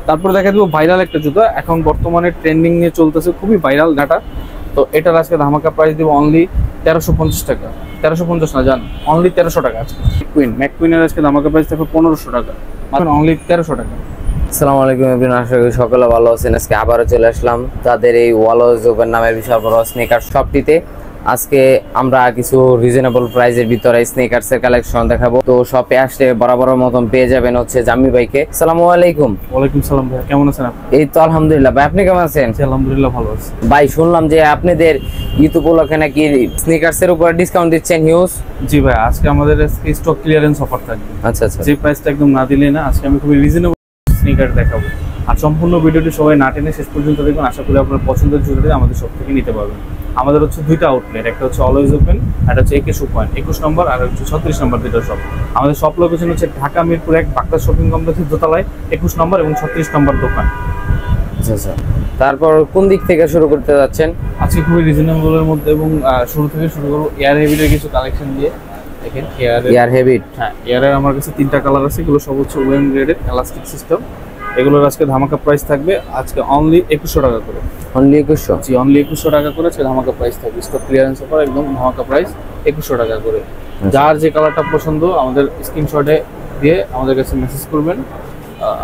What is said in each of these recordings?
তারপর দেখা দিব ভাইরাল একটা জুতা, এখন বর্তমানে ট্রেন্ডিং নিয়ে চলতেছে, খুবই ভাইরাল ডাটা। তো এটার আজকে ধামাকা প্রাইস দিব অনলি 1350 টাকা। 1350 না জান, অনলি 1300 টাকা। আজকে ম্যাককুইনের আজকে ধামাকা প্রাইস থাকবে 1500 টাকা, মানে অনলি 1300 টাকা। আসসালামু আলাইকুম এভরিওয়ান, আশা করি সকলে ভালো আছেন। আজকে আবারও চলে আসলাম তাদের এই ওয়ালজ ওপেন নামের বিশাল বড় স্নেকার শপটিতে। আজকে আমরা কিছু রিজনেবল প্রাইসের ভিতরে স্নেকার্সের কালেকশন দেখাবো। তো শপে আসলে বরাবরের মতন পেয়ে যাবেন হচ্ছে জাম্মি ভাইকে। আসসালামু আলাইকুম। ওয়ালাইকুম সালাম ভাই, কেমন আছেন আপনি? এই তো আলহামদুলিল্লাহ। ভাই আপনি কেমন আছেন? আলহামদুলিল্লাহ ভালো আছি ভাই। শুনলাম যে আপনাদের ঈদ উপলক্ষে নাকি স্নেকার্সের উপর ডিসকাউন্ট দিচ্ছেন হিউজ। জি ভাই, আজকে আমাদের স্টক ক্লিয়ারেন্স অফার থাকবে। আচ্ছা আচ্ছা, যে প্রাইসটা একদম না দিলে না, আজকে আমি খুবই রিজনেবল স্নিকার দেখাবো। আর সম্পূর্ণ ভিডিওটি সবাই না টেনে শেষ পর্যন্ত দেখবেন। আশা করি আপনার পছন্দের জুতোটি আমাদের সব থেকে নিতে পারবেন। আমাদের হচ্ছে দুইটা আউটলেট, একটা হচ্ছে অলওয়েজ ওপেন, একটা হচ্ছে 21 পয়েন্ট 21 নম্বর, আর হচ্ছে 36 নম্বর দুটো শপ। আমাদের সব লোকেশন হচ্ছে ঢাকা মিরপুর 1 বাক্তা শপিং কমপ্লেক্সের দোতলায় 21 নম্বর এবং 36 নম্বর দোকান। আচ্ছা আচ্ছা। তারপর কোন দিক থেকে শুরু করতে যাচ্ছেন? আজকে খুবই রিজনেবলের মধ্যে এবং শুরু থেকে শুরু করবো এয়ার হেভিটের কিছু কালেকশন দিয়ে। দেখেন এয়ার হেভিট। হ্যাঁ, এয়ারের আমার কাছে 3টা কালার আছে। এগুলো সব হচ্ছে ওয়েম গ্রেডের এলাস্টিক সিস্টেম। এগুলোর আজকে ধামাকা প্রাইস থাকবে আজকে অনলি 2100 টাকা করে। অনলি 2100? জি, অনলি 2100 টাকা করে আজকে ধামাকা প্রাইস থাকবে। স্টক ক্লিয়ারেন্স অফার, একদম ধামাকা প্রাইস 2100 টাকা করে। যার যে কালারটা পছন্দ আমাদের স্ক্রিনশটে দিয়ে আমাদের কাছে মেসেজ করবেন,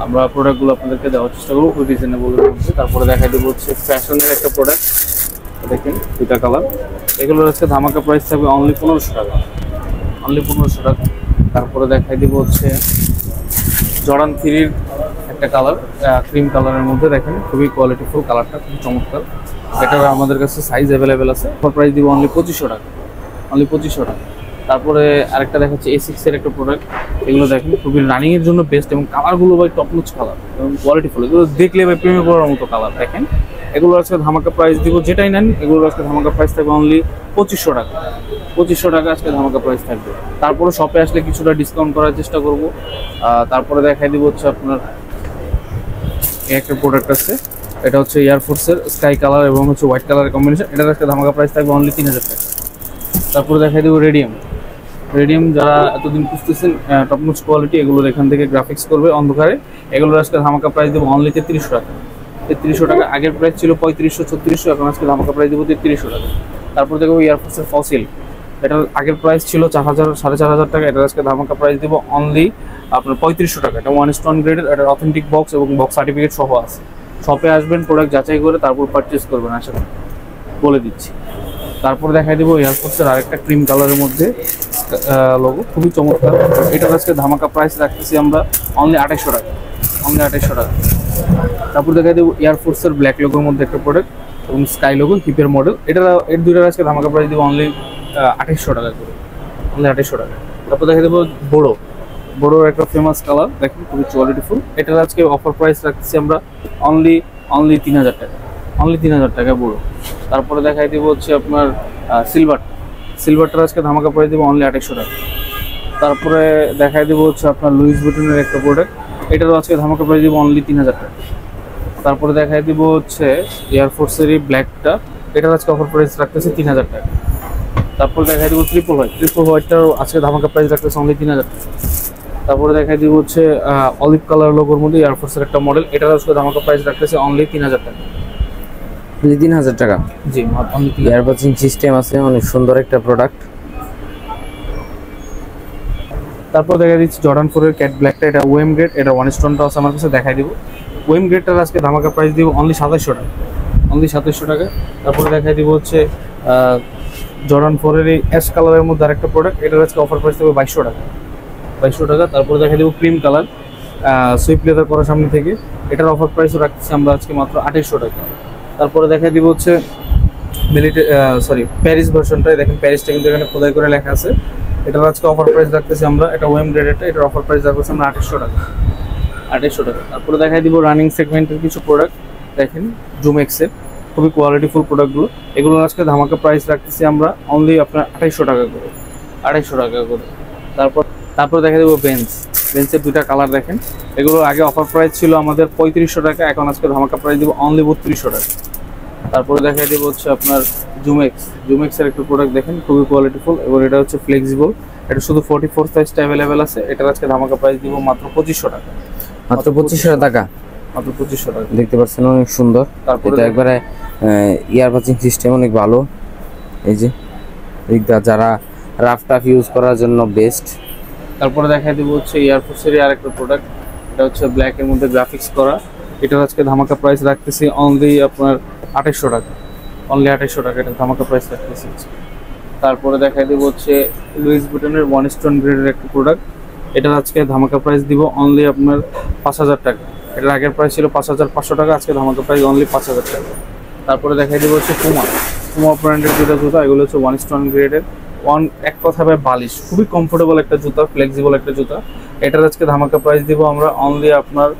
আমরা প্রোডাক্টগুলো আপনাদেরকে দেওয়ার চেষ্টা করবো খুব রিজনেবলের মধ্যে। তারপরে দেখাই দেবো হচ্ছে ফ্যাশনের একটা প্রোডাক্ট, দেখেন 2টা কালার। এগুলোর আজকে ধামাকা প্রাইস থাকবে অনলি 1500 টাকা, অনলি 1500 টাকা। তারপরে দেখাই দিব হচ্ছে জর্ডান 3-র একটা কালার, ক্রিম কালারের মধ্যে। দেখেন খুবই কোয়ালিটিফুল কালারটা, খুবই চমৎকার। এটা আমাদের কাছে সাইজ অ্যাভেলেবেল আছে। প্রাইস দিব অনলি 2500 টাকা, অনলি 2500 টাকা। তারপরে আরেকটা দেখাচ্ছে A6-এর একটা প্রোডাক্ট। এগুলো দেখেন খুবই রানিংয়ের জন্য বেস্ট এবং কালারগুলো ভাই টপ নচ কালার এবং কোয়ালিটিফুল। এগুলো দেখলে ভাই প্রেমে পড়ার মতো কালার। দেখেন এগুলো আজকে ধামাকা প্রাইস দিব, যেটাই নেন এগুলোর আজকে ধামাকা প্রাইস থাকবে অনলি 2500 টাকা। 2500 টাকা আজকে ধামাকা প্রাইস থাকবে। তারপরে শপে আসলে কিছুটা ডিসকাউন্ট করার চেষ্টা করব। তারপরে দেখাই দিব হচ্ছে আপনার একটা প্রোডাক্ট আছে, এটা হচ্ছে এয়ারফোর্সের স্কাই কালার এবং হচ্ছে হোয়াইট কালারের কম্বিনেশন। এটার আজকে ধামাকা প্রাইস থাকবে অনলি 3000 টাকা। তারপরে দেখাই দেবো রেডিয়াম। যারা এতদিন খুঁজতেছেন টপ নোচ কোয়ালিটি, এগুলোর এখান থেকে গ্রাফিক্স করবে অন্ধকারে। এগুলোর আজকে ধামাকা প্রাইস দেবো অনলি 3300 টাকা। 3300 টাকা। আগের প্রাইস ছিল 3500 3600, এখন আজকে ধামাকা প্রাইস দেবো 3300 টাকা। তারপর দেখবো এয়ারফোর্সের ফসিল, এটার আগের প্রাইস ছিল 4000 4500 টাকা। এটার আজকে ধামাকা প্রাইস দেবো অনলি আপনার 3500 টাকা। এটা 1 স্টোন গ্রেডের, এটার অথেন্টিক বক্স এবং বক্স সার্টিফিকেট সহ আছে। শপে আসবেন, প্রোডাক্ট যাচাই করে তারপর পারচেস করবেন, আশা করি বলে দিচ্ছি। তারপর দেখাই দেবো এয়ারফোর্সের আরেকটা ক্রিম কালারের মধ্যে লোগো, খুবই চমৎকার। এটার আজকে ধামাকা প্রাইস রাখতেছি আমরা অনলি 2800 টাকা, অনলি 2800 টাকা। তারপর দেখাই দেবো এয়ারফোর্সের ব্ল্যাক লোগোর মধ্যে একটা প্রোডাক্ট এবং স্কাই লোগো হিপের মডেল। এর দুইটার আজকে ধামাকা প্রাইস দেবো অনলি 2800 টাকা করে, অনলি 2800 টাকা। তারপর দেখা দেবো বড়োর একটা ফেমাস কালার, দেখেন খুবই কোয়ালিটিফুল। এটার আজকে অফার প্রাইস রাখতেছি আমরা অনলি 3000 টাকা, অনলি 3000 টাকা বড়ো। তারপরে দেখাই দেবো হচ্ছে আপনার সিলভারটার আজকে ধামাকা প্রাইস দেবো অনলি 2800 টাকা। তারপরে দেখাই দেবো হচ্ছে আপনার লুইস বুটনের একটা প্রোডাক্ট, এটারও আজকে ধামাকা প্রাইস দেবো অনলি 3000 টাকা। তারপরে দেখাই দেবো হচ্ছে এয়ারফোর্সেরই ব্ল্যাকটা, এটার আজকে অফার প্রাইস রাখতেছে 3000 টাকা। তারপরে দেখাই দেবো ট্রিপল হোয়াইটটার আজকে ধামাকা প্রাইস রাখতেছে অনলি 3000 টাকা। তারপরে দেখাই দেবো হচ্ছে অলিভ কালার লোগোর মধ্যে এয়ারফোর্সের একটা মডেল, এটার আজকে ধামাকা প্রাইস রাখতেছে অনলি 3000 টাকা, 3000 টাকা। জি, অনলি ইয়ারবাজিং সিস্টেম আছে, অনেক সুন্দর একটা প্রোডাক্ট। তারপর দেখা দিচ্ছি জর্ডান 4-এর ক্যাট ব্ল্যাকটা, এটা ওয়েম গ্রেড, এটা 1 স্টোনটা আছে আমার কাছে, দেখাই দিব। ওয়েম গ্রেডটার আজকে ধামাকা প্রাইস দিব অনলি 2700 টাকা, অনলি 2700 টাকা। তারপরে দেখাই দিব হচ্ছে জর্ডান 4-এর এই অ্যাশ কালারের মধ্যে আরেকটা প্রোডাক্ট, এটার আজকে অফার প্রাইস দেবো 2200 টাকা, 2200 টাকা। তারপরে দেখাই দিব ক্রিম কালার সুইপ লেদার করার সামনে থেকে, এটার অফার প্রাইসও রাখতেছি আমরা আজকে মাত্র 2800 টাকা। তারপরে দেখাই দিব হচ্ছে প্যারিস ভার্সনটাই, দেখেন প্যারিসটা কিন্তু এখানে খোদাই করে লেখা আছে। এটার আজকে অফার প্রাইস রাখতেছি আমরা, এটা ওয়েম গ্রেডেরটা, এটার অফার প্রাইস রাখতেছি আমরা 2800 টাকা, 2800 টাকা। তারপরে দেখাই দিব রানিং সেগমেন্টের কিছু প্রোডাক্ট, দেখেন জুমেক্সের খুবই কোয়ালিটিফুল প্রোডাক্টগুলো। এগুলোর আজকে ধামাকা প্রাইস রাখতেছি আমরা অনলি আপনার 2800 টাকা করে, 2800 টাকা করে। তারপর দেখা দেবো বেঞ্চের 2টা কালার, দেখেন এগুলো আগে অফার প্রাইস ছিল আমাদের 3500 টাকা, এখন আজকে ধামাকা প্রাইস দেবো অনলি 3200 টাকা। তারপরে দেখাই দেবো হচ্ছে আপনার জুমেক্সের একটা প্রোডাক্ট, দেখেন খুবই কোয়ালিটিফুল এবং এটা হচ্ছে ফ্লেক্সিবল। এটা শুধু 44 সাইজটা অ্যাভেলেবেল আছে। এটার আজকে ধামাকা প্রাইস দিব মাত্র 2500 টাকা, মাত্র 2500 টাকা। মাত্র 2500 টাকা। দেখতে পাচ্ছেন অনেক সুন্দর। তারপরে এটা একবারে ইয়ারবাচিং সিস্টেম অনেক ভালো। এই যে এইটা যারা রাফ টাফ ইউজ করার জন্য বেস্ট। তারপরে দেখাই দেবো হচ্ছে এয়ারফোর্সেরই আরেকটা প্রোডাক্ট, এটা হচ্ছে ব্ল্যাক এর মধ্যে গ্রাফিক্স করা। এটার আজকে ধামাকা প্রাইস রাখতেছি অনলি আপনার 2800 টাকা, অনলি 2800 টাকা এটা ধামাকা প্রাইস রাখতেছি। তারপরে দেখাই দেবো হচ্ছে লুইস বুটনের 1 স্টোন গ্রেডের একটা প্রোডাক্ট, এটার আজকে ধামাকা প্রাইস দিব অনলি আপনার 5000 টাকা। এটার আগের প্রাইস ছিল 5500 টাকা, আজকে ধামাকা প্রাইস অনলি 5000 টাকা। তারপরে দেখাই দেবো হচ্ছে পুমা ব্র্যান্ডের জুতা, এগুলো হচ্ছে 1 স্টোন গ্রেডের, এক কথা ভাই বালিশ, খুবই কমফোর্টেবল একটা জুতা, ফ্লেক্সিবল একটা জুতা। এটার আজকে ধামাকা প্রাইস দিব আমরা অনলি আপনার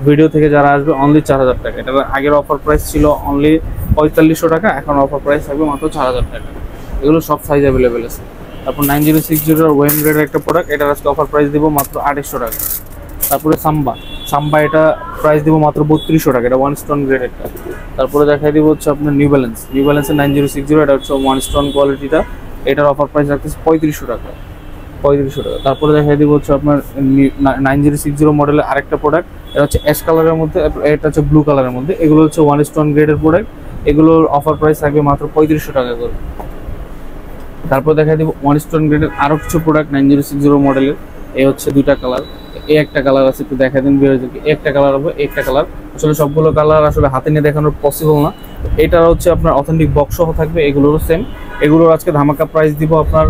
ভিডিও থেকে যারা আসবে অনলি 4000 টাকা। এটার আগের অফার প্রাইস ছিল অনলি 4500 টাকা, এখন অফার প্রাইস থাকবে মাত্র 4000 টাকা। এগুলো সব সাইজ অ্যাভেলেবেল আছে। তারপর 9060 ওয়েম গ্রেডের একটা প্রোডাক্ট, এটার আজকে অফার প্রাইস দিব মাত্র 2800 টাকা। তারপরে সাম্বা এটা প্রাইস দিব মাত্র 3200 টাকা, এটা 1 স্টোন গ্রেডেরটা। তারপরে দেখাই দিব হচ্ছে আপনার নিউ ব্যালেন্সের 9060, এটা হচ্ছে 1 স্টোন কোয়ালিটিটা, এটার অফার প্রাইস রাখতেছে 3500 টাকা। তারপরে দেখাই দিব হচ্ছে আপনার 9060 মডেলের আরেকটা প্রোডাক্ট, এটা হচ্ছে অ্যাশ কালারের মধ্যে, এটা হচ্ছে ব্লু কালারের মধ্যে। এগুলো হচ্ছে 1 স্টোন গ্রেডের প্রোডাক্ট, এগুলোর অফার প্রাইস থাকবে মাত্র 3500 টাকা করে। তারপর দেখাই দিব 1 স্টোন গ্রেডের আরো কিছু প্রোডাক্ট 9060 মডেলের, এই হচ্ছে দুইটা কালার, এই একটা কালার আছে, একটু দেখাই দিন বিরোধী, একটা কালার হবে, একটা কালার আসলে সবগুলো কালার আসলে হাতে নিয়ে দেখানোর পসিবল না। এটা হচ্ছে আপনার অথেন্টিক বক্স সহ থাকবে, এগুলোরও সেম। এগুলোর আজকে ধামাকা প্রাইস দিব আপনার,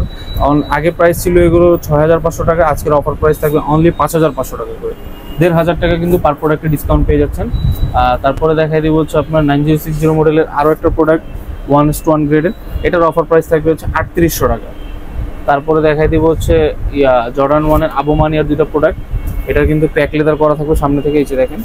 আগে প্রাইস ছিল এগুলো 6500 টাকা, আজকের অফার প্রাইস থাকবে অনলি 5500 টাকা করে, 1500 টাকা কিন্তু পার প্রোডাক্টে ডিসকাউন্ট পেয়ে যাচ্ছেন। তারপরে দেখাই দিব হচ্ছে আপনার 9060 মডেলের আরও একটা প্রোডাক্ট 1 স্টোন গ্রেডের, এটার অফার প্রাইস থাকবে হচ্ছে 3800 টাকা। তারপরে দেখাই দিব হচ্ছে জর্ডান 1-এর আবোমানিয়ার দুটো প্রোডাক্ট, এটার কিন্তু ক্র্যাক লেদার করা থাকবে সামনে থেকে, এই যে দেখেন,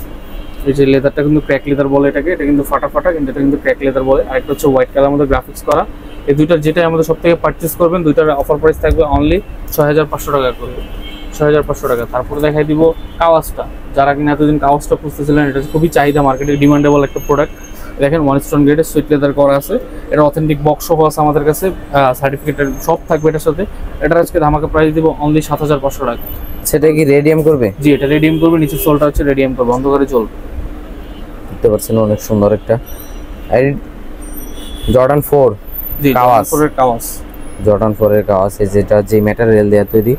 এই যে লেদারটা কিন্তু ক্র্যাক লেদার বলে এটাকে, এটা কিন্তু ফাটা কিন্তু এটা কিন্তু ক্র্যাক লেদার বলে। আরেকটা হচ্ছে হোয়াইট কালার মধ্যে গ্রাফিক্স করা। এই দুইটার যেটাই আমাদের সব থেকে পারচেস করবেন, দুইটার অফার প্রাইস থাকবে অনলি 6500 টাকা করে, 6500 টাকা। তারপরে দেখাই দিব কাওয়াসটা, যারা কিনা এতদিন কাওয়াসটা খুঁজতেছিলেন, এটা খুবই চাহিদা, মার্কেটে ডিমান্ডেবল একটা প্রোডাক্ট। দেখেন 1 স্টোন গ্রেডের সুইট লেদার করা আছে, এটা অথেন্টিক বক্স সহ আছে আমাদের কাছে, সার্টিফিকেটের সব থাকবে এটার সাথে। এটার আজকে ধামাকা প্রাইস দিব অনলি 7500 টাকা। সেটা কি রেডিয়াম করবে? জি, এটা রেডিয়াম করবে, নিচের সোলটা হচ্ছে রেডিয়াম করবে, অন্ধকারে চলবে। দেখতে পাচ্ছেন অনেক সুন্দর একটা জর্ডান 4, জি, জর্ডান 4 এর কাওয়াস, যেটা যে ম্যাটেরিয়াল দিয়ে তৈরি,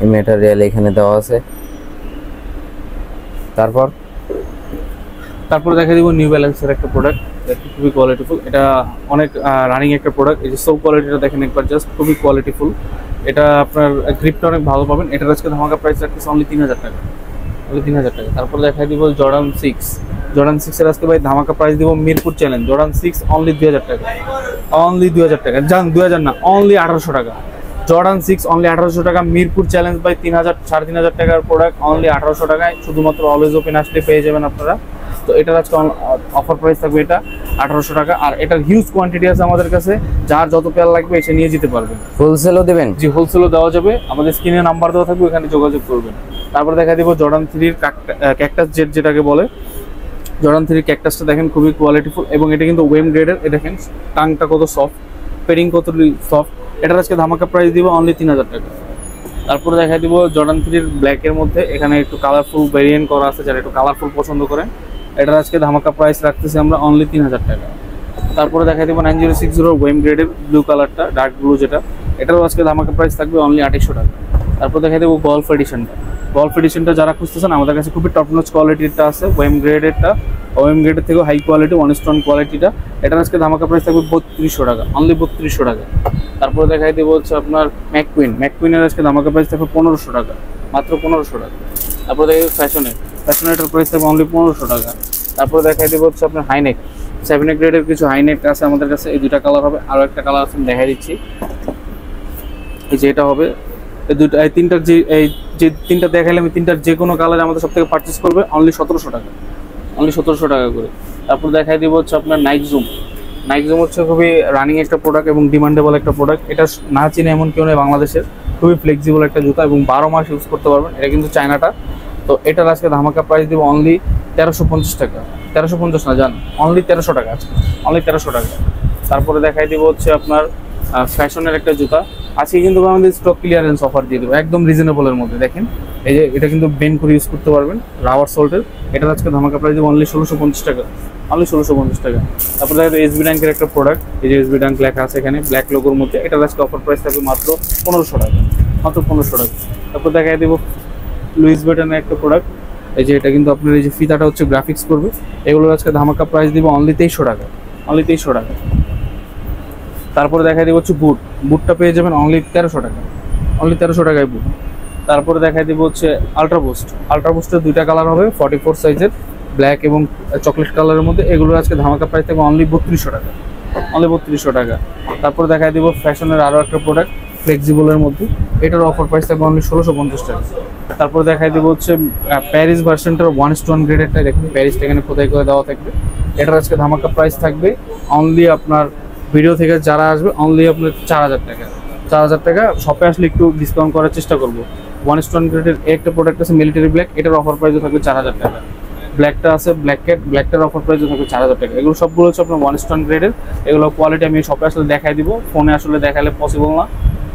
এই ম্যাটেরিয়াল এখানে দেওয়া আছে। তারপরে দেখা দিব নিউ ব্যালেন্সের একটা প্রোডাক্ট, খুবই কোয়ালিটিফুল, এটা অনেক রানিং একটা প্রোডাক্ট। এই যে সো কোয়ালিটিটা দেখেন একবার জাস্ট, খুবই কোয়ালিটিফুল। এটা আপনার গ্রিপটা অনেক ভালো পাবেন। এটার আজকে ধামাকা প্রাইস রাখতেছে অনলি 3000 টাকা, অনলি 3000 টাকা। তারপরে দেখা দিব জর্ডান 6 এর আজকে ভাই ধামাকা প্রাইস দিব মিরপুর চ্যালেঞ্জ, জর্ডান 6 অনলি 2000 টাকা, অনলি 2000 টাকা, জান 2000 না, অনলি 1800 টাকা। জর্ডান 6 অনলি 1800 টাকা, মিরপুর চ্যালেঞ্জ বাই 3500 টাকার প্রোডাক্ট অনলি 1800 টাকায়, শুধুমাত্র অলওয়েজ ওপেন আসলে পেয়ে যাবেন আপনারা। তো এটার আজকে অফার প্রাইস থাকবে এটা 1800 টাকা। আর এটার হিউজ কোয়ান্টিটি আছে আমাদের কাছে, যার যত পেয়ার লাগবে এসে নিয়ে যেতে পারবেন। হোলসেলও দেবেন? জি, হোলসেলও দেওয়া যাবে, আমাদের স্ক্রিনে নাম্বার দেওয়া থাকবে, ওখানে যোগাযোগ করবেন। তারপরে দেখা দিব জর্ডান 3-এর ক্যাকটাস জেট, যেটাকে বলে জর্ডান 3 ক্যাকটাসটা দেখেন খুবই কোয়ালিটিফুল, এবং এটা কিন্তু ওয়েম গ্রেডের। এটা দেখেন টাংটা কত সফট, পেডিং কত সফট। এটার আজকে ধামাকা প্রাইস দিব অনলি 3000 টাকা। তারপরে দেখা দিব জর্ডান 3-এর ব্ল্যাকের মধ্যে, এখানে একটু কালারফুল ভেরিয়েন্ট করা আছে, যারা একটু কালারফুল পছন্দ করেন, এটার আজকে ধামাকা প্রাইস রাখতেছি আমরা অনলি 3000 টাকা। তারপরে দেখা দিব 9060 ওয়েম গ্রেডের ব্লু কালারটা, ডার্ক ব্লু যেটা, এটারও আজকে ধামাকা প্রাইস থাকবে অনলি 2800 টাকা। তারপর দেখা দেবো গল্ফ এডিশনটা যারা খুঁজতেছেন, আমাদের কাছে খুবই টপ নচ কোয়ালিটিটা আছে, ওয়েম গ্রেডের থেকেও হাই কোয়ালিটি 1 স্টোন কোয়ালিটিটা। এটার আজকে ধামাকা প্রাইস থাকবে 3200 টাকা, অনলি 3200 টাকা। তারপরে দেখাই দেবো হচ্ছে আপনার ম্যাককুইনের আজকে ধামাকা প্রাইস থাকবে 1500 টাকা, মাত্র 1500 টাকা। তারপরে দেখি ফ্যাশনেটার প্রাইস থাকবে অনলি 1500 টাকা। তারপরে দেখাই দেবো হচ্ছে আপনার হাইনেক 7 গ্রেডের কিছু হাইনেক আছে আমাদের কাছে, এই দুইটা কালার হবে, আরও একটা কালার আছে দেখাই দিচ্ছি, এই যে এটা হবে। এই তিনটার যে তিনটা দেখাইলে আমি তিনটার যে কোনো কালারে আমাদের সব থেকে পারচেস করবে অনলি 1700 টাকা, অনলি 1700 টাকা করে। তারপর দেখাই দিব হচ্ছে আপনার নাইক জুম হচ্ছে খুবই রানিং একটা প্রোডাক্ট এবং ডিমান্ডেবল একটা প্রোডাক্ট। এটা না চিনে এমন কেউ নেই বাংলাদেশের, খুবই ফ্লেক্সিবল একটা জুতা এবং 12 মাস ইউজ করতে পারবেন। এটা কিন্তু চায়নাটা। তো এটার আজকে ধামাকা প্রাইস দিব অনলি 1350 টাকা, 1350 না জান, অনলি 1300 টাকা, আজকে অনলি 1300 টাকা। তারপরে দেখাই দিব হচ্ছে আপনার ফ্যাশনের একটা জুতা। আজকে কিন্তু আমাদের স্টক ক্লিয়ারেন্স অফার দিয়ে দেবো একদম রিজনেবলের মধ্যে। দেখেন এই যে এটা কিন্তু বেন করে ইউজ করতে পারবেন, রাবার সোল্টের। এটার আজকে ধামাকা প্রাইস দেবো অনলি 1650 টাকা, অনলি 1650 টাকা। তারপরে দেখা যায় এসবি ব্যাংকের একটা প্রোডাক্ট, এই যে এসবি ব্যাংক লেখা আছে এখানে ব্ল্যাক লোগোর মধ্যে। এটার আজকে অফার প্রাইস থাকবে মাত্র 1500 টাকা, মাত্র 1500 টাকা। তারপর দেখা দেবো লুইস ভিটনের একটা প্রোডাক্ট, এই যে এটা কিন্তু আপনার এই যে ফিতাটা হচ্ছে গ্রাফিক্স করবে। এগুলোর আজকে ধামাকা প্রাইস দিব অনলি 2300 টাকা, অনলি 2300 টাকা। তারপরে দেখা দিব হচ্ছে বুট, বুটটা পেয়ে যাবেন অনলি 1300 টাকা, অনলি 1300 টাকায় বুট। তারপরে দেখাই দিব হচ্ছে আলট্রাবুস্ট, আলট্রাবুস্টের দুইটা কালার হবে 44 সাইজের, ব্ল্যাক এবং চকলেট কালারের মধ্যে। এগুলোর আজকে ধামাকা প্রাইস থাকবে অনলি 3200 টাকা, অনলি 3200 টাকা। তারপরে দেখাই দিব ফ্যাশনের আরও একটা প্রোডাক্ট ফ্লেক্সিবলের মধ্যে, এটার অফার প্রাইস থাকবে অনলি 1650 টাকা। তারপরে দেখাই দিব হচ্ছে প্যারিস ভার্সনটার 1:1 গ্রেডেরটা, দেখুন প্যারিসটা এখানে কোথায় কোথায় দেওয়া থাকবে। এটার আজকে ধামাকা প্রাইস থাকবে অনলি আপনার ভিডিও থেকে যারা আসবে অনলি আপনার 4000 টাকা, 4000 টাকা। শপে আসলে একটু ডিসকাউন্ট করার চেষ্টা করবো। 1:1 গ্রেডের একটা প্রোডাক্ট আছে মিলিটারি ব্ল্যাক, এটার অফার প্রাইসও থাকবে 4000 টাকা। ব্ল্যাকটা আছে ব্ল্যাক ক্যাট, ব্ল্যাকটার অফার প্রাইসও থাকবে 4000 টাকা। এগুলো সবগুলো হচ্ছে আপনার 1:1 গ্রেডের। এগুলো কোয়ালিটি আমি শপে আসলে দেখাই দিব, ফোনে আসলে দেখালে পসিবল না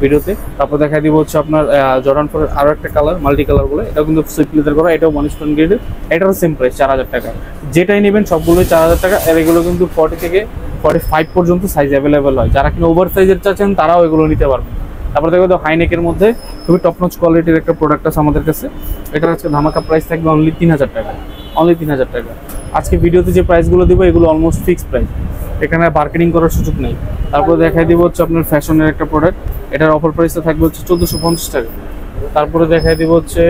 ভিডিওতে। তারপর দেখাই দিব হচ্ছে আপনার জর্ডান 4 এর আরও একটা কালার, মাল্টি কালার বলে, এটাও কিন্তু সুইফট লেদার করা, এটাও 1:1 গ্রেডের। এটারও সেম প্রাইস 4000 টাকা। যেটাই নেবেন সবগুলোই 4000 টাকা। আর এগুলো কিন্তু 40 থেকে 45 পর্যন্ত সাইজ অ্যাভেলেবেল হয়। যারা কিনা ওভার সাইজের চাচ্ছেন তারাও এগুলো নিতে পারবেন। তারপর দেখো হাইনেকের মধ্যে খুবই টপ নচ কোয়ালিটির একটা প্রোডাক্ট আছে আমাদের কাছে। এটার আজকে ধামাকা প্রাইস থাকবে অনলি 3000 টাকা, অনলি 3000 টাকা। আজকে ভিডিওতে যে প্রাইসগুলো দিব এগুলো অলমোস্ট ফিক্সড প্রাইস, এখানে বার্গেনিং করার সুযোগ নেই। তারপর দেখাই দিব হচ্ছে আপনার ফ্যাশনের একটা প্রোডাক্ট, এটার অফার প্রাইসটা থাকবে হচ্ছে 1450 টাকা। তারপরে দেখাই দিব হচ্ছে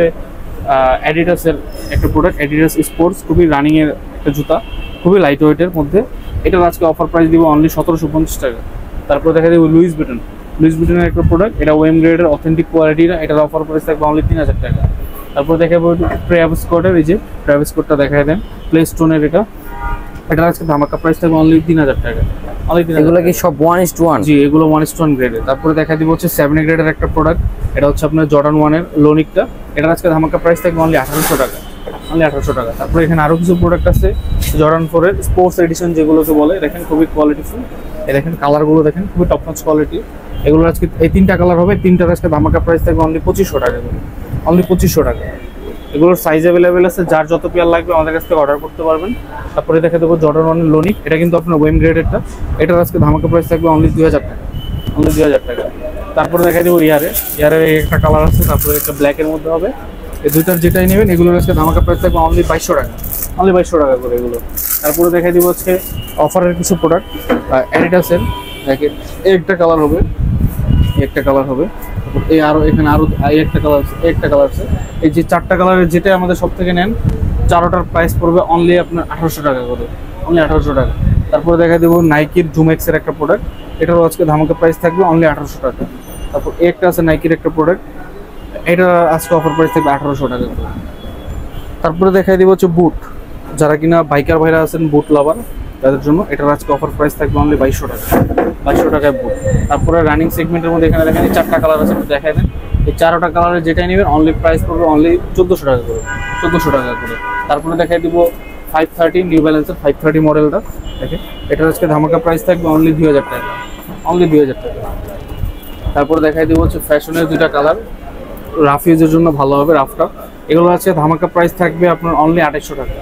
অ্যাডিডাসের একটা প্রোডাক্ট, অ্যাডিডাস স্পোর্টস, খুবই রানিংয়ের একটা জুতা, খুবই লাইট ওয়েটের মধ্যে। এটার আজকে অফার প্রাইস দিব অনলি 1750 টাকা। তারপরে দেখা দিব লুইস ভিটন, লুইস ভিটনের একটা প্রোডাক্ট, এটা ওয়েম গ্রেডের অথেন্টিক কোয়ালিটির, এটার অফার প্রাইস থাকবে অনলি 3000 টাকা। তারপর দেখাবো ট্রাভিস স্কটের, এই যে ট্রাভিস স্কটটা দেখাই দেন প্লে স্টোনের, এটার আজকে ধামাকা প্রাইস থাকবে অনলি 3000 টাকা, অনলি 3000। এগুলো কি সব 1:1? জি, এগুলো 1:1 গ্রেডের। তারপরে দেখা দিব হচ্ছে 7 গ্রেডের একটা প্রোডাক্ট, এটা হচ্ছে আপনার জর্ডান 1 এর লোনিকটা, এটার আজকে ধামাকা প্রাইস থাকবে অনলি 1800 টাকা, অনলি 1800 টাকা। তারপরে এখানে আরও কিছু প্রোডাক্ট আছে জর্ডান 4 এর স্পোর্টস এডিশন যেগুলোকে বলে, দেখেন খুবই কোয়ালিটিফুল। এই দেখেন কালারগুলো দেখেন খুবই টপ নচ কোয়ালিটি। এগুলো আজকে এই 3টা কালার হবে, 3টার আজকে ধামাকা প্রাইস থাকবে অনলি 2500 টাকা করে, অনলি 2500 টাকা। এগুলোর সাইজ অ্যাভেলেবেল আছে, যার যত পেয়ার লাগবে আমাদের কাছ থেকে অর্ডার করতে পারবেন। তারপরে দেখে দেবো জর্ডান 1 এর লোনিক, এটা কিন্তু আপনার ওয়েম গ্রেডেরটা, এটার আজকে ধামাকা প্রাইস থাকবে অনলি 2000 টাকা, অনলি 2000 টাকা। তারপরে দেখা দেবো ইয়ারের একটা কালার আছে, তারপরে একটা ব্ল্যাকের মধ্যে হবে। এই দুইটার যেটাই নেবেন এগুলোর আজকে ধামাকা প্রাইস থাকবে অনলি 2200 টাকা, অনলি 2200 টাকা করে এগুলো। তারপরে দেখা দিব হচ্ছে অফারের কিছু প্রোডাক্ট অ্যাডিডাসের, দেখেন একটা কালার হবে, একটা কালার হবে। এই আরো এখানে আরো একটা কালার আছে, একটা কালার আছে। এই যে 4টা কালারের যেটা আমাদের সব থেকে নেন, 4টার প্রাইস পড়বে অনলি আপনার 1800 টাকা করে, অনলি 1800 টাকা। তারপরে দেখা দেবো নাইকির জুমেক্সের একটা প্রোডাক্ট, এটারও আজকে ধামাকা প্রাইস থাকবে অনলি 1800 টাকা। তারপর একটা আছে নাইকির একটা প্রোডাক্ট, এটা আজকে অফার প্রাইস থাকবে 1800 টাকা করে। তারপরে দেখাই দিব হচ্ছে বুট, যারা কিনা বাইকার ভাইরা আছেন বুট লাভার তাদের জন্য এটার আজকে অফার প্রাইস থাকবে অনলি 2200 টাকা, 2200 টাকায় বুট। তারপরে রানিং সেগমেন্টের মধ্যে এখানে দেখেন 4টা কালার আছে, দেখাই দেন। এই 4টা কালারের যেটাই নেবেন অনলি প্রাইস পড়বে অনলি 1400 টাকা করে, 1400 টাকা করে। তারপরে দেখাই দিব 530 নিউ ব্যালেন্সের 530 মডেলটা, দেখেন এটার আজকে ধামাকা প্রাইস থাকবে অনলি 2000 টাকা, অনলি 2000 টাকা। তারপরে দেখাই দিব হচ্ছে ফ্যাশনের 2টা কালার, রাফ ইউজের জন্য ভালো হবে রাফটা। এগুলো আছে ধামাকা প্রাইস থাকবে আপনার অনলি 2800 টাকা,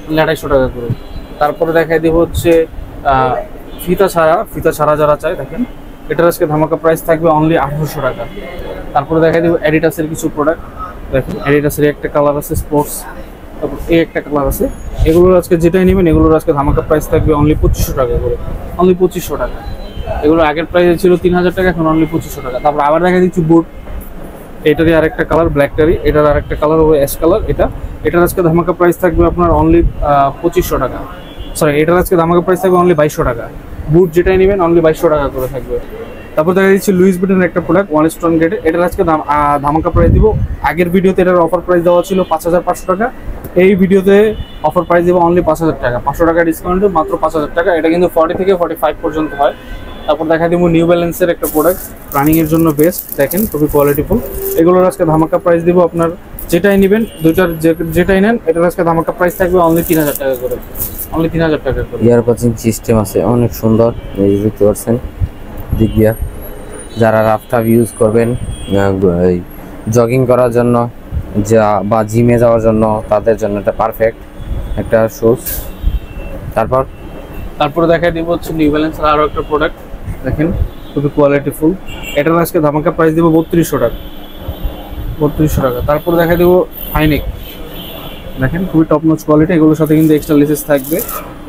অনলি 2800 টাকা করে। তারপরে দেখাই দিব হচ্ছে ফিতা ছাড়া যারা চায়, দেখেন এটার আজকে ধামাকা প্রাইস থাকবে অনলি 1800 টাকা। তারপরে দেখাই দিব অ্যাডিডাসের কিছু প্রোডাক্ট, দেখেন অ্যাডিডাসের একটা কালার আছে স্পোর্টস, তারপর এই একটা কালার আছে। এগুলোর আজকে যেটাই নেবেন এগুলোর আজকে ধামাকা প্রাইস থাকবে অনলি 2500 টাকা করে, অনলি 2500 টাকা। এগুলো আগের প্রাইসে ছিল 3000 টাকা, এখন অনলি 2500 টাকা। তারপর আবার দেখা দিচ্ছি বুট, এটারই আরেকটা কালার ব্ল্যাকটারই, এটার আরেকটা কালার হবে অ্যাশ কালার। এটার আজকে ধামাকা প্রাইস থাকবে আপনার অনলি 2500 টাকা, সরি এটার আজকে ধামাকা প্রাইস থাকবে অনলি 2200 টাকা। বুট যেটাই নেবেন অনলি 2200 টাকা করে থাকবে। তারপর দেখা দিচ্ছি লুইস ভিটনের একটা প্রোডাক্ট 1:1 গ্রেডের, এটার আজকে ধামাকা প্রাইস দিব। আগের ভিডিওতে এটার অফার প্রাইস দেওয়া ছিল 5500 টাকা, এই ভিডিওতে অফার প্রাইস দেবো অনলি 5000 টাকা, 500 টাকা ডিসকাউন্টে মাত্র 5000 টাকা। এটা কিন্তু 40 থেকে 45 পর্যন্ত হয়। তারপর দেখা দিব নিউ ব্যালেন্সের একটা প্রোডাক্ট, রানিংয়ের জন্য বেস্ট, দেখেন খুবই কোয়ালিটিফুল। এগুলোর আজকে ধামাকা প্রাইস দিব আপনার যেটাই নেবেন, দুইটার যেটাই নেন এটার আজকে ধামাকা প্রাইস থাকবে অনলি 3000 টাকা করে, অনলি 3000 টাকা করে। ইয়ার কোচিং সিস্টেম আছে অনেক সুন্দর, এই যে দেখতে পাচ্ছেন দিক দিয়া যারা রাফ টাফ ইউজ করবেন জগিং করার জন্য বা জিমে যাওয়ার জন্য, তাদের জন্য এটা পারফেক্ট একটা শুজ। তারপরে দেখাই দিব হচ্ছে নিউ ব্যালেন্সের আরও একটা প্রোডাক্ট, দেখেন খুবই কোয়ালিটিফুল। এটার আজকে ধামাকা প্রাইস দিব 3200 টাকা, 3200 টাকা। তারপরে দেখাই দেবো হাইনেক, দেখেন খুবই টপ নচ কোয়ালিটি, এগুলোর সাথে কিন্তু এক্সট্রা লেসেস থাকবে।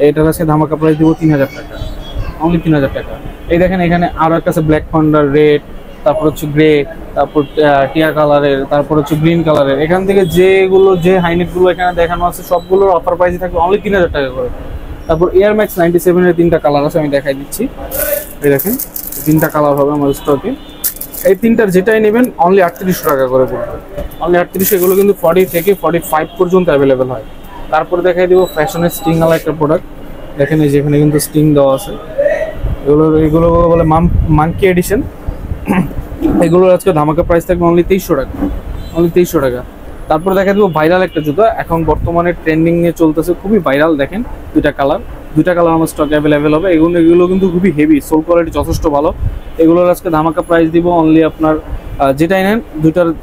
এটার আজকে ধামাকা প্রাইস দিব 3000 টাকা, অনলি 3000 টাকা। এই দেখেন এখানে আরও একটা আছে ব্ল্যাক পান্ডার, রেড, তারপর হচ্ছে গ্রে, তারপর টিয়া কালারের, তারপর হচ্ছে গ্রিন কালারের। এখান থেকে যে হাইনেকগুলো এখানে দেখানো আছে সবগুলোর অফার প্রাইসে থাকবে অনলি 3000 টাকা করে। তারপর এয়ার ম্যাক্স 97 এর 3টা কালার আছে, আমি দেখাই দিচ্ছি। এই দেখেন 3টা কালার হবে আমাদের স্টকে। এই 3টার যেটাই নেবেন অনলি 3800 টাকা করে পড়বে, অনলি 3800। এগুলো কিন্তু 40 থেকে 45 পর্যন্ত অ্যাভেলেবেল হয়। তারপরে দেখাই দিব ফ্যাশনের স্টিং ওয়ালা একটা প্রোডাক্ট, দেখেন এই যেখানে কিন্তু স্টিং দেওয়া আছে। এগুলো বলে মাঙ্কি এডিশন। এগুলোর আজকে ধামাকা প্রাইস থাকবে অনলি 2300 টাকা, অনলি 2300 টাকা। তারপরে দেখা দেবো ভাইরাল একটা জুতো, এখন বর্তমানে ট্রেন্ডিং নিয়ে চলতেছে, খুবই ভাইরাল। দেখেন দুইটা কালার আমার স্টক অ্যাভেলেবেল হবে। এগুলো কিন্তু খুবই হেভি, সোল কোয়ালিটি যথেষ্ট ভালো। এগুলোর আজকে ধামাকা প্রাইস দিব অনলি আপনার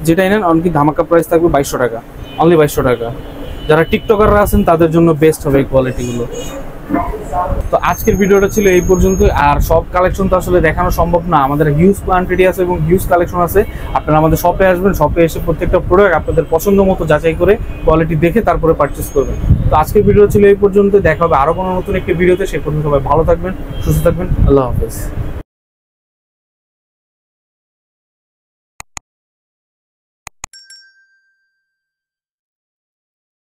যেটাই নেন অনলি ধামাকা প্রাইস থাকবে 2200 টাকা, অনলি 2200 টাকা। যারা টিকটকাররা আছেন তাদের জন্য বেস্ট হবে এই কোয়ালিটিগুলো। তো আজকের ভিডিওটা ছিল এই পর্যন্ত। আর সব কালেকশন তো আসলে দেখানো সম্ভব না, আমাদের হিউজ কোয়ান্টিটি আছে এবং হিউজ কালেকশন আছে। আপনারা আমাদের শপে আসবেন, শপে এসে প্রত্যেকটা প্রোডাক্ট আপনাদের পছন্দ মতো যাচাই করে কোয়ালিটি দেখে তারপরে পারচেস করবেন। তো আজকের ভিডিও ছিল এই পর্যন্ত, দেখা হবে আরো কোনো নতুন একটি ভিডিওতে। সে পর্যন্ত সবাই ভালো থাকবেন, সুস্থ থাকবেন, আল্লাহ হাফেজ।